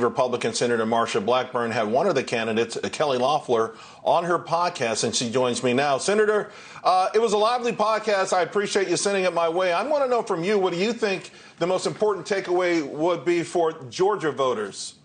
Republican Senator Marsha Blackburn had one of the candidates, Kelly Loeffler, on her podcast, and she joins me now. Senator, it was a lively podcast. I appreciate you sending it my way. I want to know from you, what do you think the most important takeaway would be for Georgia voters?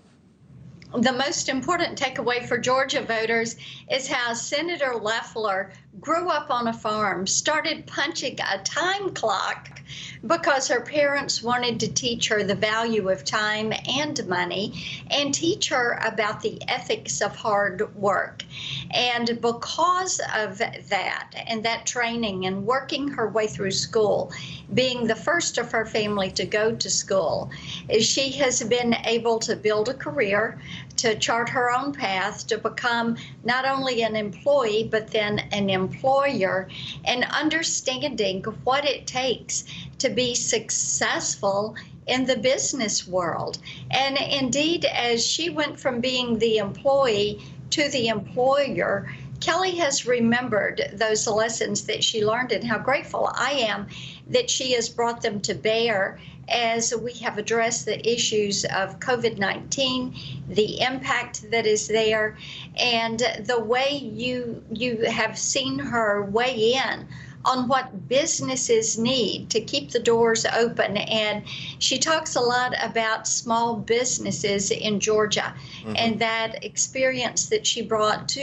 The most important takeaway for Georgia voters is how Senator Loeffler grew up on a farm, started punching a time clock because her parents wanted to teach her the value of time and money and teach her about the ethics of hard work. And because of that and that training and working her way through school, being the first of her family to go to school, she has been able to build a career, to chart her own path, to become not only an employee, but then an employer, and understanding what it takes to be successful in the business world. And indeed, as she went from being the employee to the employer, Kelly has remembered those lessons that she learned, and how grateful I am that she has brought them to bear as we have addressed the issues of COVID-19, the impact that is there, and the way you have seen her weigh in on what businesses need to keep the doors open. And she talks a lot about small businesses in Georgia, and that experience that she brought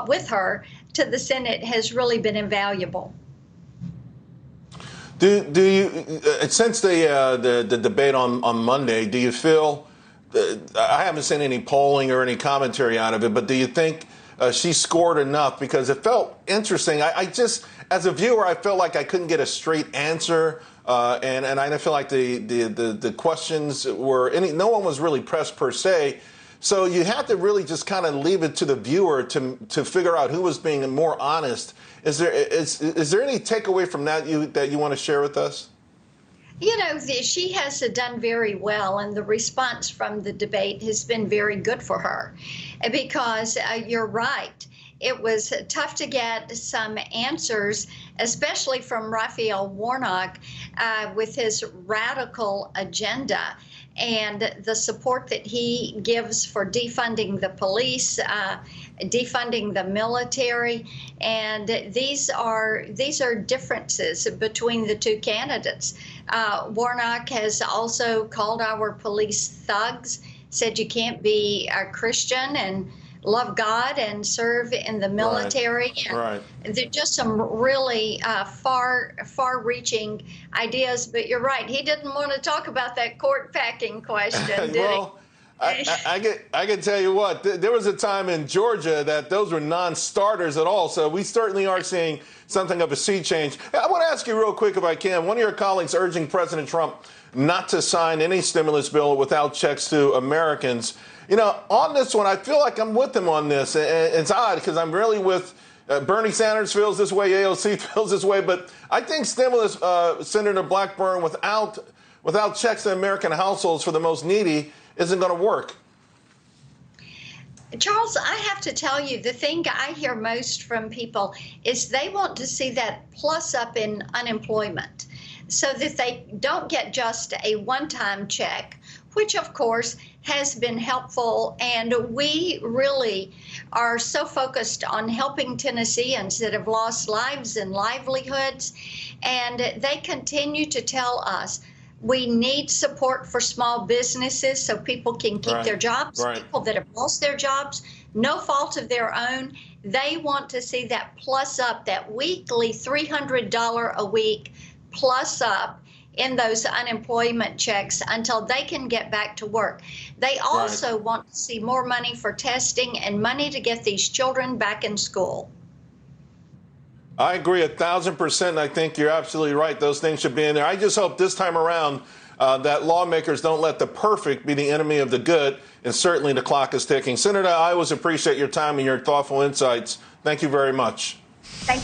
with her to the Senate has really been invaluable. Do you, since the debate on Monday, do you feel, I haven't seen any polling or any commentary out of it, but do you think she scored enough? Because it felt interesting. I just, as a viewer, I felt like I couldn't get a straight answer, and I feel like the questions were, no one was really pressed per se. So you had to really just kind of leave it to the viewer to figure out who was being more honest. Is there any takeaway from that you want to share with us? You know, she has done very well, and the response from the debate has been very good for her, because you're right. It was tough to get some answers, especially from Raphael Warnock with his radical agenda and the support that he gives for defunding the police, defunding the military. And these are differences between the two candidates. Warnock has also called our police thugs, said you can't be a Christian and love God and serve in the military. Right. They're just some really far-reaching ideas. But you're right, he didn't want to talk about that court packing question, did well, he? I can tell you what, there was a time in Georgia that those were non-starters at all. So we certainly are seeing something of a sea change. I want to ask you real quick, if I can. One of your colleagues urging President Trump not to sign any stimulus bill without checks to Americans. You know, on this one, I feel like I'm with him on this. It's odd because I'm really with Bernie Sanders feels this way, AOC feels this way. But I think stimulus, Senator Blackburn, without checks to American households for the most needy, isn't going to work. Charles, I have to tell you, the thing I hear most from people is they want to see that plus up in unemployment so that they don't get just a one-time check, which of course has been helpful. And we really are so focused on helping Tennesseans that have lost lives and livelihoods. And they continue to tell us we need support for small businesses so people can keep their jobs. People that have lost their jobs, no fault of their own, they want to see that plus up, that weekly $300 a week plus up in those unemployment checks until they can get back to work. They also want to see more money for testing and money to get these children back in school. I agree 1,000%. I think you're absolutely right. Those things should be in there. I just hope this time around that lawmakers don't let the perfect be the enemy of the good, and certainly the clock is ticking. Senator, I always appreciate your time and your thoughtful insights. Thank you very much. Thank you.